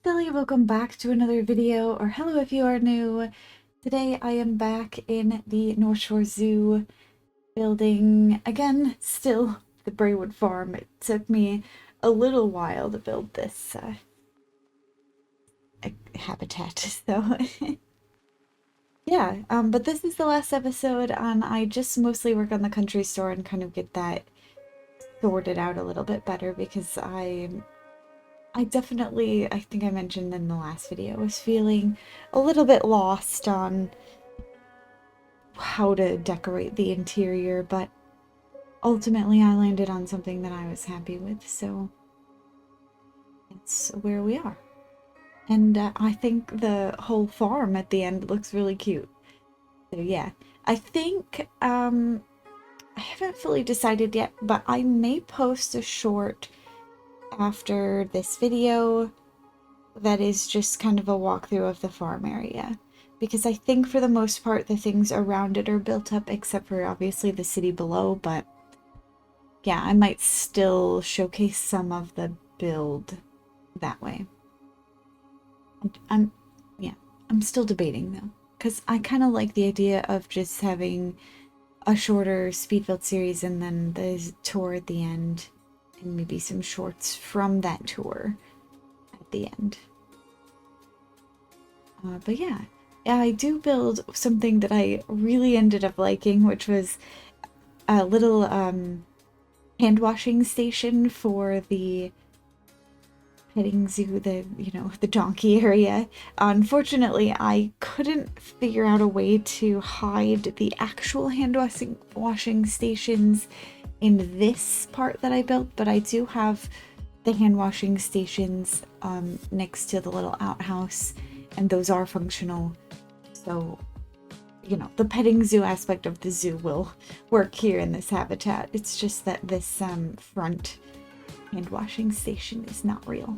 Silly, welcome back to another video, or hello if you are new. Today I am back in the Northshore Zoo building, again, still the Braywood farm. It took me a little while to build this habitat, so yeah, but this is the last episode, and I just mostly work on the country store and kind of get that sorted out a little bit better because I definitely, I think I mentioned in the last video, was feeling a little bit lost on how to decorate the interior, but ultimately I landed on something that I was happy with, so that's where we are. And I think the whole farm at the end looks really cute. So yeah, I think, I haven't fully decided yet, but I may post a short after this video that is just kind of a walkthrough of the farm area, because I think for the most part the things around it are built up except for obviously the city below, but yeah, I might still showcase some of the build that way. I'm still debating though, because I kind of like the idea of just having a shorter Speedbuild series and then the tour at the end, and maybe some shorts from that tour at the end. But yeah, I do build something that I really ended up liking, which was a little hand washing station for the petting zoo, the donkey area. Unfortunately, I couldn't figure out a way to hide the actual hand washing stations in this part that I built, but I do have the hand washing stations next to the little outhouse, and those are functional. So, the petting zoo aspect of the zoo will work here in this habitat. It's just that this front hand washing station is not real.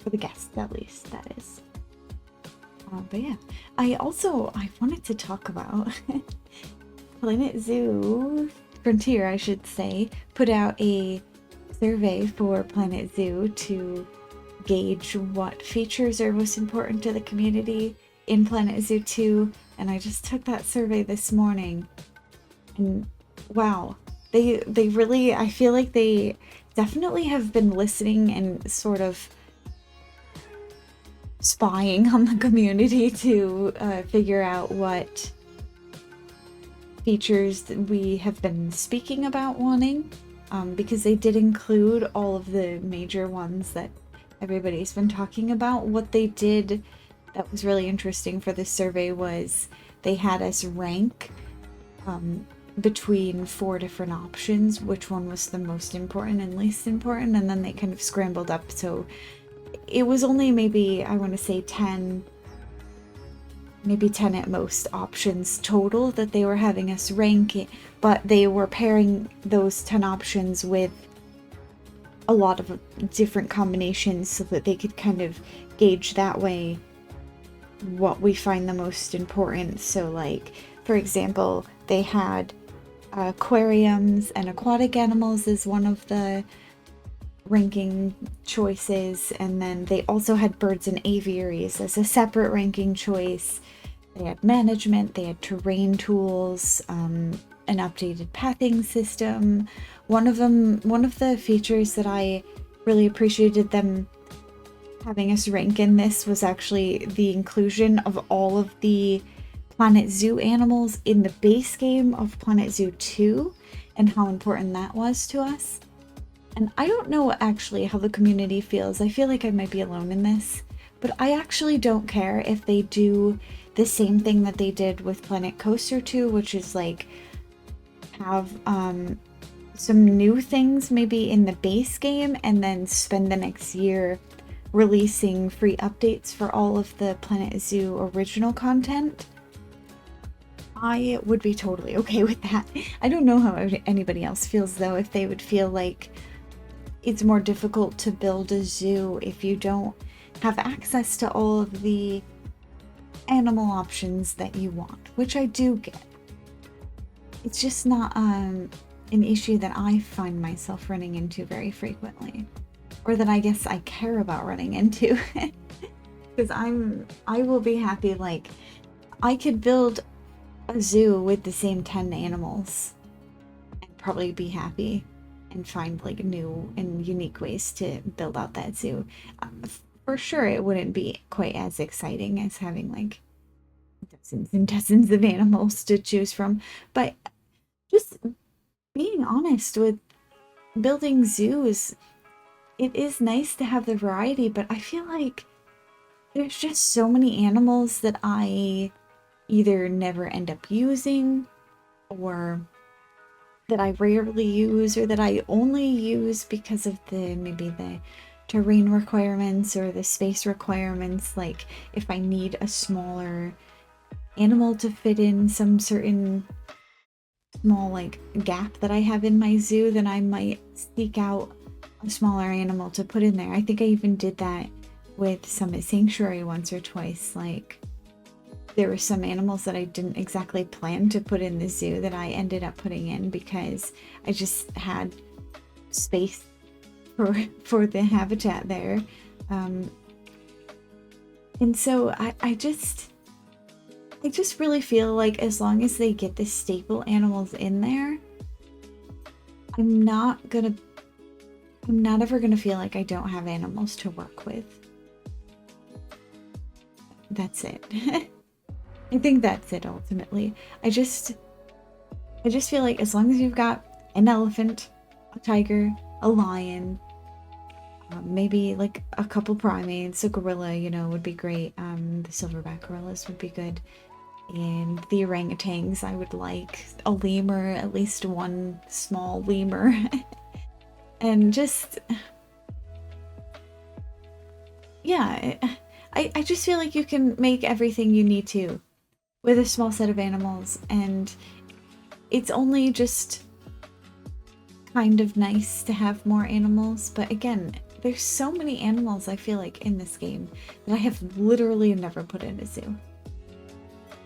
For the guests, at least, that is. But yeah, I wanted to talk about Planet Zoo, Frontier, I should say, put out a survey for Planet Zoo to gauge what features are most important to the community in Planet Zoo 2, and I just took that survey this morning, and wow, they really, I feel like they definitely have been listening and sort of spying on the community to figure out what features that we have been speaking about wanting, because they did include all of the major ones that everybody's been talking about. What they did that was really interesting for this survey was they had us rank between 4 different options, which one was the most important and least important, and then they kind of scrambled up, so it was only maybe, I want to say 10, maybe 10 at most options total that they were having us rank it, but they were pairing those 10 options with a lot of different combinations so that they could kind of gauge that way what we find the most important. So like, for example, they had aquariums and aquatic animals as one of the ranking choices, and then they also had birds and aviaries as a separate ranking choice. They had management, they had terrain tools, an updated pathing system. One of the features that I really appreciated them having us rank in this was actually the inclusion of all of the Planet Zoo animals in the base game of Planet Zoo 2, and how important that was to us. And I don't know actually how the community feels. I feel like I might be alone in this, but I actually don't care if they do the same thing that they did with Planet Coaster 2, which is like have some new things maybe in the base game and then spend the next year releasing free updates for all of the Planet Zoo original content. I would be totally okay with that. I don't know how anybody else feels though, if they would feel like it's more difficult to build a zoo if you don't have access to all of the animal options that you want, which I do get. It's just not an issue that I find myself running into very frequently. or that I guess I care about running into. Because I will be happy, like, I could build a zoo with the same 10 animals and probably be happy and find like new and unique ways to build out that zoo. For sure, it wouldn't be quite as exciting as having like dozens and dozens of animals to choose from, but just being honest with building zoos, it is nice to have the variety, but I feel like there's just so many animals that I either never end up using, or that I rarely use, or that I only use because of maybe the terrain requirements or the space requirements. Like if I need a smaller animal to fit in some certain small like gap that I have in my zoo, then I might seek out a smaller animal to put in there. I think I even did that with Summit Sanctuary once or twice. Like there were some animals that I didn't exactly plan to put in the zoo that I ended up putting in because I just had space for the habitat there. And so I just really feel like as long as they get the staple animals in there, I'm not ever gonna feel like I don't have animals to work with. That's it. I think that's it ultimately. I just feel like as long as you've got an elephant, a tiger, a lion, maybe like a couple primates, a gorilla, you know, would be great. The silverback gorillas would be good. And the orangutans, I would like a lemur, at least one small lemur. And just, yeah, I just feel like you can make everything you need to with a small set of animals, and it's only just kind of nice to have more animals. But again, there's so many animals I feel like in this game that I have literally never put in a zoo.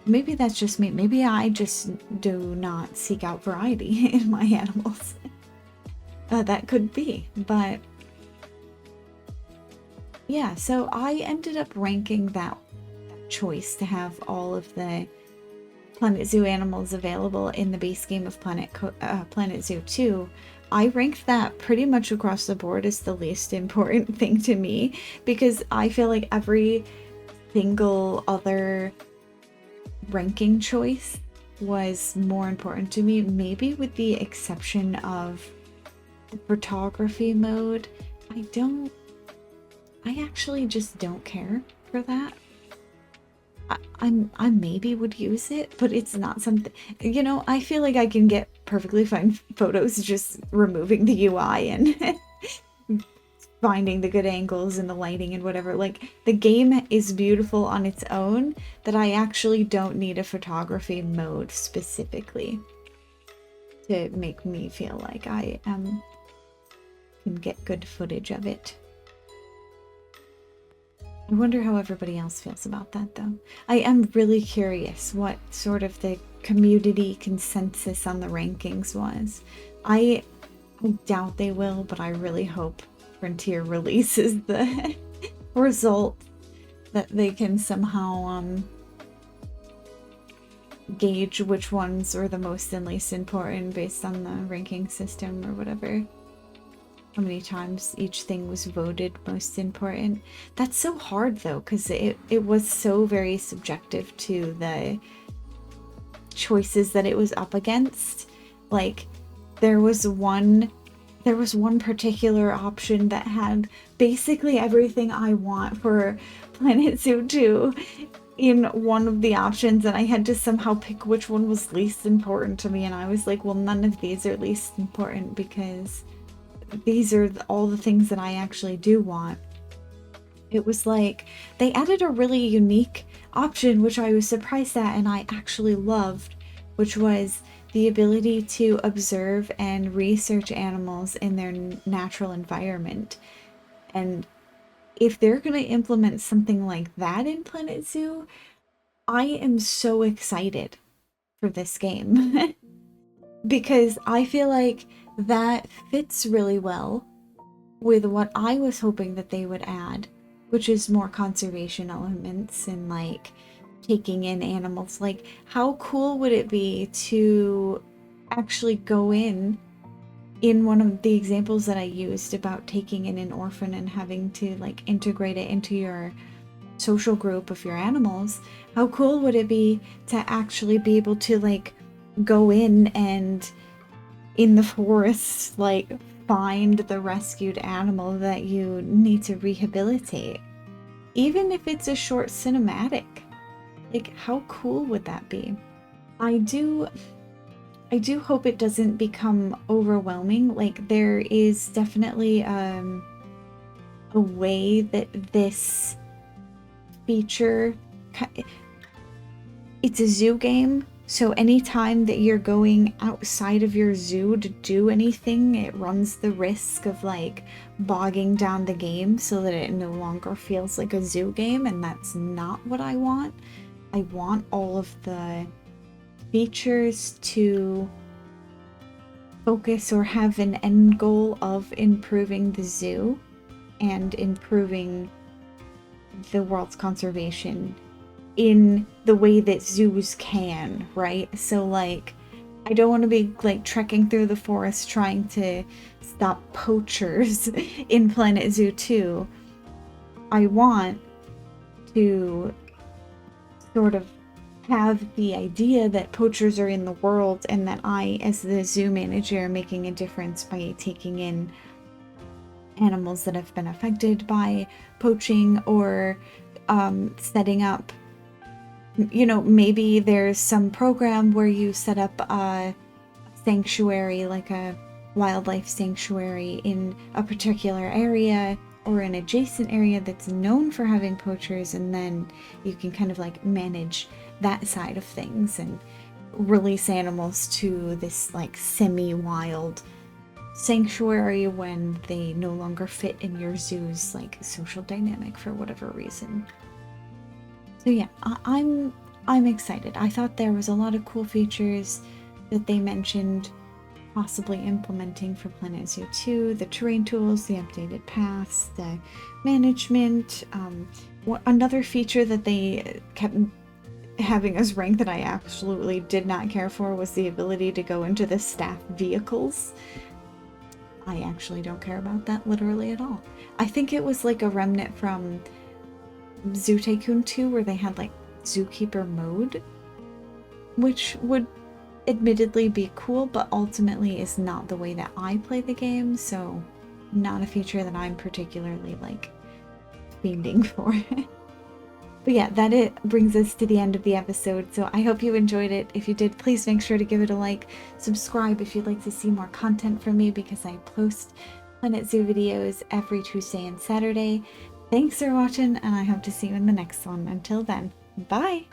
Maybe that's just me. Maybe I just do not seek out variety in my animals. That could be, but yeah, so I ended up ranking that choice to have all of the Planet Zoo animals available in the base game of Planet Zoo 2. I ranked that pretty much across the board as the least important thing to me, because I feel like every single other ranking choice was more important to me, maybe with the exception of the photography mode. I actually just don't care for that. I maybe would use it, but it's not something, you know, I feel like I can get perfectly fine photos just removing the UI and finding the good angles and the lighting and whatever. Like, the game is beautiful on its own, that I actually don't need a photography mode specifically to make me feel like I can get good footage of it. I wonder how everybody else feels about that, though. I am really curious what sort of the community consensus on the rankings was. I doubt they will, but I really hope Frontier releases the result, that they can somehow gauge which ones are the most and least important based on the ranking system or whatever. How many times each thing was voted most important. That's so hard though, because it was so very subjective to the choices that it was up against. Like there was one particular option that had basically everything I want for Planet Zoo 2 in one of the options, and I had to somehow pick which one was least important to me, and I was like, well, none of these are least important because these are all the things that I actually do want. It was like they added a really unique option, which I was surprised at and I actually loved, which was the ability to observe and research animals in their natural environment. And if they're going to implement something like that in Planet Zoo, I am so excited for this game because I feel like that fits really well with what I was hoping that they would add, which is more conservation elements and like taking in animals. Like, how cool would it be to actually go in one of the examples that I used about taking in an orphan and having to like integrate it into your social group of your animals? How cool would it be to actually be able to like go in and in the forest like find the rescued animal that you need to rehabilitate, even if it's a short cinematic? Like, how cool would that be? I do hope it doesn't become overwhelming. Like, there is definitely a way that this feature, it's a zoo game, so anytime that you're going outside of your zoo to do anything, it runs the risk of like bogging down the game so that it no longer feels like a zoo game, and that's not what I want. I want all of the features to focus or have an end goal of improving the zoo and improving the world's conservation in the way that zoos can, right? So like, I don't want to be like trekking through the forest trying to stop poachers in Planet Zoo 2. I want to sort of have the idea that poachers are in the world and that I, as the zoo manager, am making a difference by taking in animals that have been affected by poaching, or setting up, you know, maybe there's some program where you set up a sanctuary, like a wildlife sanctuary in a particular area or an adjacent area that's known for having poachers, and then you can kind of like manage that side of things and release animals to this like semi-wild sanctuary when they no longer fit in your zoo's like social dynamic for whatever reason. So yeah, I'm excited. I thought there was a lot of cool features that they mentioned possibly implementing for Planet Zoo 2, the terrain tools, the updated paths, the management. Another feature that they kept having us rank that I absolutely did not care for was the ability to go into the staff vehicles. I actually don't care about that literally at all. I think it was like a remnant from Zoo Tycoon 2 where they had like zookeeper mode, which would admittedly be cool, but ultimately is not the way that I play the game, so not a feature that I'm particularly like fiending for. But yeah, that brings us to the end of the episode, so I hope you enjoyed it. If you did, please make sure to give it a like, subscribe if you'd like to see more content from me, because I post Planet Zoo videos every Tuesday and Saturday. Thanks for watching, and I hope to see you in the next one. Until then, bye!